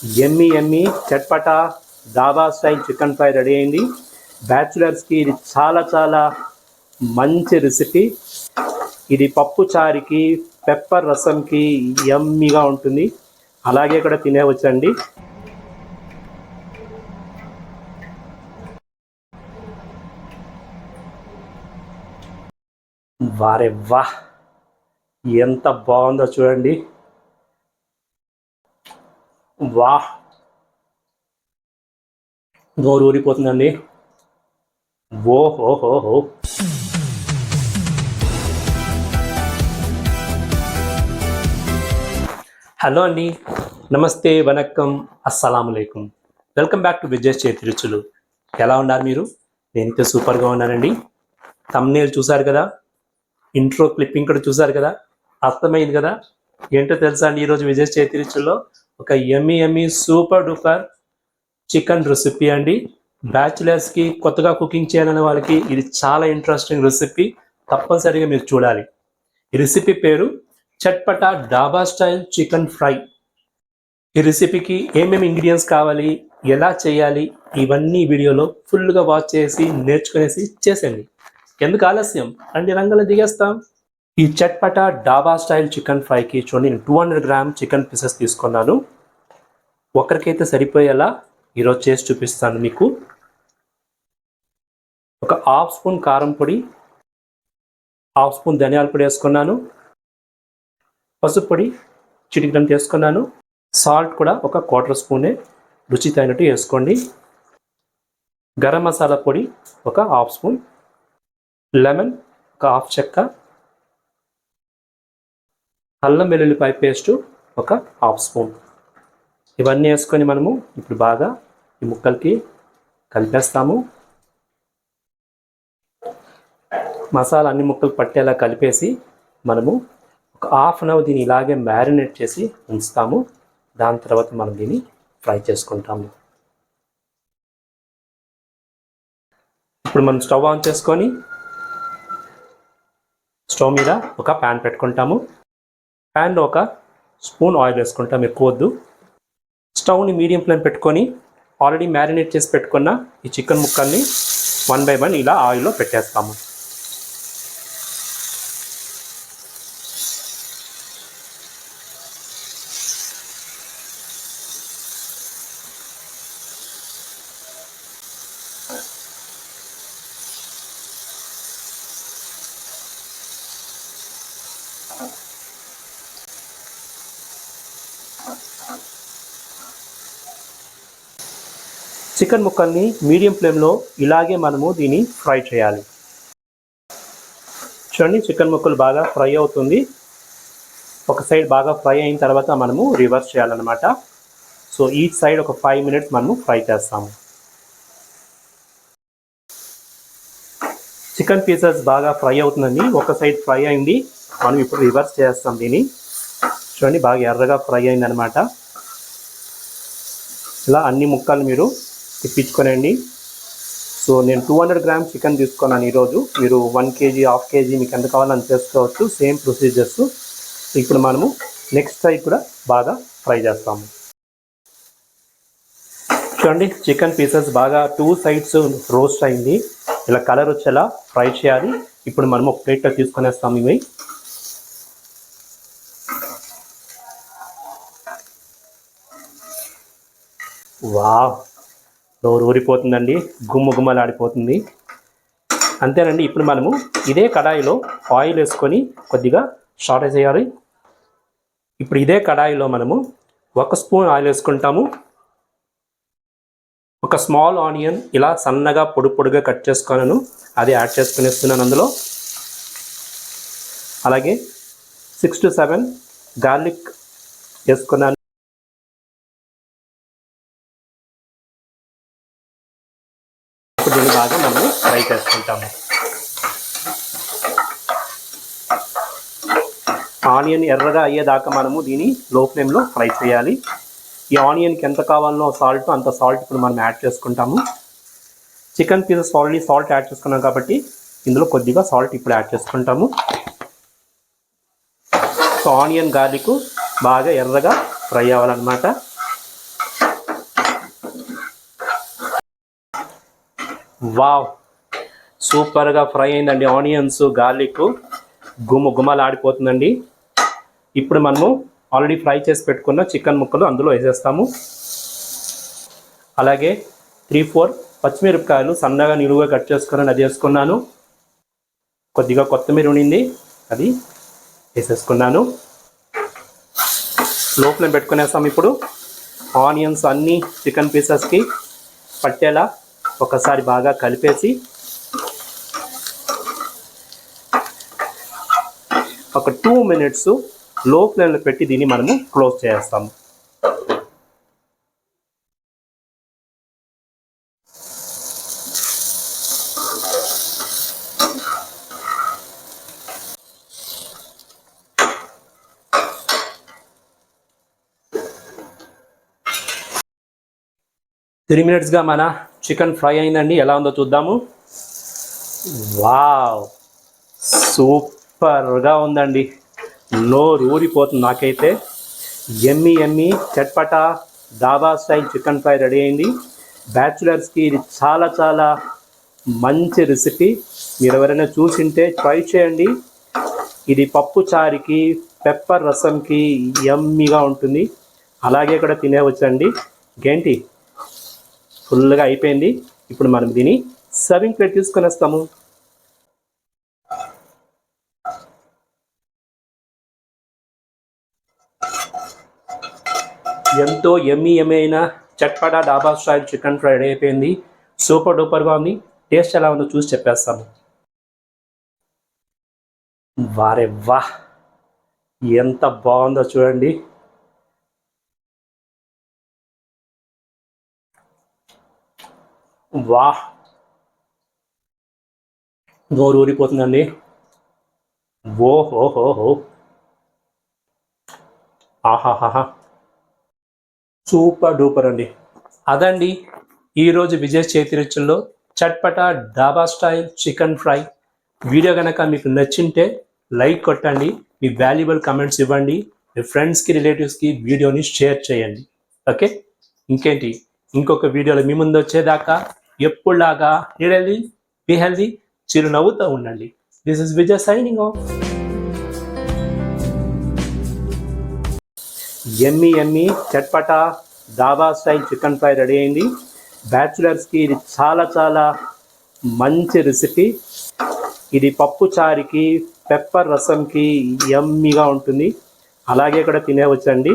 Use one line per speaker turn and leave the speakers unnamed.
ఎమ్మి ఎమ్మి chatpata dhaba style chicken fry ready అయింది. బ్యాచులర్స్కి ఇది చాలా చాలా మంచి రెసిపీ. ఇది పప్పు చారుకి పెప్పర్ రసంకి యమ్మీగా ఉంటుంది. అలాగే కూడా తినేవచ్చండి. వారే వా, ఎంత బాగుందో చూడండి. వా, నోరు ఊరిపోతుందండి. ఓహోహోహో. హలో అండి, నమస్తే, వనక్కం, అస్సలాములైకుం. వెల్కమ్ బ్యాక్ టు విజయ్ చేతి రుచులు. ఎలా ఉన్నారు మీరు? నేనైతే సూపర్గా ఉన్నానండి. థంబ్నెయిల్ చూసారు కదా, ఇంట్రో క్లిప్పింగ్ కూడా చూసారు కదా, అర్థమైంది కదా ఏంటో తెలుసా అండి. ఈరోజు విజయ్ చేతి రుచుల్లో ఒక ఎమ్మి సూపర్ డూపర్ చికెన్ రెసిపీ అండి. బ్యాచులర్స్కి, కొత్తగా కుకింగ్ చేయాలనే వాళ్ళకి ఇది చాలా ఇంట్రెస్టింగ్ రెసిపీ. తప్పనిసరిగా మీరు చూడాలి. ఈ రెసిపీ పేరు chatpata dhaba style chicken fry. ఈ రెసిపీకి ఏమేమి ఇంగ్రీడియంట్స్ కావాలి, ఎలా చేయాలి, ఇవన్నీ వీడియోలో ఫుల్గా వాచ్ చేసి నేర్చుకునేసి చేసేయండి. ఎందుకు ఆలస్యం అండి, రంగంలో దిగేస్తాం. ఈ చట్పటా డాబా స్టైల్ చికెన్ ఫ్రైకి చూడండి, నేను 200 గ్రామ్ చికెన్ పీసెస్ తీసుకున్నాను. ఒకరికైతే సరిపోయేలా ఈరోజు చేసి చూపిస్తాను మీకు. ఒక హాఫ్ స్పూన్ కారం పొడి, హాఫ్ స్పూన్ ధనియాల పొడి వేసుకున్నాను. పసుపు పొడి చిటికెడంత వేసుకున్నాను. సాల్ట్ కూడా ఒక 1/4 స్పూనే, రుచి తగినట్టు వేసుకోండి. గరం మసాలా పొడి ఒక హాఫ్ స్పూన్, లెమన్ ఒక హాఫ్ చెక్క, అల్లం వెల్లుల్లిపాయ పేస్టు ఒక హాఫ్ స్పూన్. ఇవన్నీ వేసుకొని మనము ఇప్పుడు బాగా ఈ ముక్కలకి కలిపేస్తాము. మసాలా అన్ని ముక్కలు పట్టేలా కలిపేసి మనము ఒక హాఫ్ అన్ అవర్ దీన్ని ఇలాగే మ్యారినేట్ చేసి ఉంచుతాము. దాని తర్వాత మనం దీన్ని ఫ్రై చేసుకుంటాము. ఇప్పుడు మనం స్టవ్ ఆన్ చేసుకొని స్టవ్ మీద ఒక ప్యాన్ పెట్టుకుంటాము. ప్యాన్లో ఒక స్పూన్ ఆయిల్ వేసుకుంటాం, ఎక్కువ వద్దు. స్టవ్ని మీడియం ఫ్లేమ్ పెట్టుకొని ఆల్రెడీ మ్యారినేట్ చేసి పెట్టుకున్న ఈ చికెన్ ముక్కల్ని 1 by 1 ఇలా ఆయిల్లో పెట్టేస్తాము. చికెన్ ముక్కల్ని మీడియం ఫ్లేమ్లో ఇలాగే మనము దీన్ని ఫ్రై చేయాలి. చూడండి, చికెన్ ముక్కలు బాగా ఫ్రై అవుతుంది. ఒక సైడ్ బాగా ఫ్రై అయిన తర్వాత మనము రివర్స్ చేయాలన్నమాట. సో ఈచ్ సైడ్ ఒక 5 minutes మనము ఫ్రై చేస్తాము. చికెన్ పీసెస్ బాగా ఫ్రై అవుతుందండి. ఒక సైడ్ ఫ్రై అయింది, మనం ఇప్పుడు రివర్స్ చేస్తాం దీన్ని. చూడండి, బాగా ఎర్రగా ఫ్రై అయిందనమాట. ఇలా అన్ని ముక్కలు మీరు తిప్పించుకోనండి. సో నేను 200 గ్రామ్స్ చికెన్ తీసుకున్నాను ఈరోజు. మీరు 1 kg, హాఫ్ కేజీ మీకు ఎంత కావాలని చేసుకోవచ్చు. Same procedures. ఇప్పుడు మనము నెక్స్ట్ సైడ్ కూడా బాగా ఫ్రై చేస్తాము. చూడండి, చికెన్ పీసెస్ బాగా 2 sides రోస్ట్ అయింది. ఇలా కలర్ వచ్చేలా ఫ్రై చేయాలి. ఇప్పుడు మనము ఒక ప్లేట్లో తీసుకునేస్తాము ఇవి. వావ్, నోరు ఊరిపోతుందండి, గుమ్మలాడిపోతుంది. అంతేనండి. ఇప్పుడు మనము ఇదే కడాయిలో ఆయిల్ వేసుకొని కొద్దిగా సాటే చేయాలి. ఇప్పుడు ఇదే కడాయిలో మనము 1 స్పూన్ ఆయిల్ వేసుకుంటాము. ఒక స్మాల్ ఆనియన్ ఇలా సన్నగా పొడుగా కట్ చేసుకున్నాను, అది యాడ్ చేసుకునేస్తున్నాను అందులో. అలాగే 6 to 7 గార్లిక్ వేసుకున్నాను. దీన్ని బాగా మనము ఫ్రై చేసుకుంటాము. ఆనియన్ ఎర్రగా అయ్యేదాకా మనము దీన్ని లో ఫ్లేమ్లో ఫ్రై చేయాలి. ఈ ఆనియన్కి ఎంత కావాలో సాల్ట్, అంత సాల్ట్ ఇప్పుడు మనం యాడ్ చేసుకుంటాము. Chicken pieces already salt add చేసుకున్నాం కాబట్టి ఇందులో కొద్దిగా సాల్ట్ ఇప్పుడు యాడ్ చేసుకుంటాము. సో ఆనియన్ గార్లిక్ బాగా ఎర్రగా ఫ్రై అవ్వాలన్నమాట. వావ్, సూపర్గా ఫ్రై అయిందండి. ఆనియన్స్ గార్లిక్ గుమలాడిపోతుందండి. ఇప్పుడు మనము ఆల్రెడీ ఫ్రై చేసి పెట్టుకున్న చికెన్ ముక్కలు అందులో వేసేస్తాము. అలాగే 3-4 పచ్చిమిరపకాయలు సన్నగా నిలువుగా కట్ చేసుకొని అది వేసుకున్నాను. కొద్దిగా కొత్తిమీర ఉండింది, అది వేసేసుకున్నాను. లో ఫ్లేమ్ పెట్టుకునేస్తాం. ఇప్పుడు ఆనియన్స్ అన్నీ చికెన్ పీసెస్కి పట్టేలా ఒకసారి బాగా కలిపేసి ఒక 2 minutes లో ఫ్లేమ్లో పెట్టి దీన్ని మనము క్లోజ్ చేస్తాము. త్రీ మినిట్స్గా మన చికెన్ ఫ్రై అయిందండి. ఎలా ఉందో చూద్దాము. వావ్, సూపర్గా ఉందండి. నోరు ఊరిపోతుంది నాకైతే. ఎమ్మి chatpata dhaba style chicken fry ready అయింది. బ్యాచులర్స్కి ఇది చాలా చాలా మంచి రెసిపీ. మీరు ఎవరైనా చూసింటే ట్రై చేయండి. ఇది పప్పు చారుకి, పెప్పర్ రసంకి యమ్మీగా ఉంటుంది. అలాగే కూడా తినేవచ్చండి. ఇంకేంటి, ఫుల్గా అయిపోయింది. ఇప్పుడు మనం దీన్ని సర్వింగ్ ప్లేట్ తీసుకొని వస్తాము. ఎంతో ఎమ్మి అయిన chatpata dhaba style chicken fry ready అయిపోయింది. సూపర్ డూపర్గా ఉంది. టేస్ట్ ఎలా ఉందో చూసి చెప్పేస్తాము. వారే వా, ఎంత బాగుందో చూడండి. వా, నోరు ఊరిపోతుందండి. ఓహోహోహో, ఆహాహాహా, సూపర్ డూపర్ అండి. అదండి ఈరోజు విజయ్ చేతి రుచుల్లో chatpata dhaba style chicken fry. Video కనుక మీకు నచ్చింటే లైక్ కొట్టండి, మీ వాల్యుబుల్ కమెంట్స్ ఇవ్వండి, మీ ఫ్రెండ్స్కి రిలేటివ్స్కి వీడియోని షేర్ చేయండి. ఓకే, ఇంకేంటి, ఇంకొక వీడియోలో మీ ముందు వచ్చేదాకా ఎప్పుడులాగా బి హెల్దీ, చిరునవ్వుతో ఉండండి. This is Vijay signing off. ఎమ్మి chatpata dhaba style chicken fry ready అయింది. బ్యాచులర్స్కి ఇది చాలా చాలా మంచి రెసిపీ. ఇది పప్పు చారుకి, పెప్పర్ రసంకి యమ్మీగా ఉంటుంది. అలాగే కూడా తినేవచ్చండి.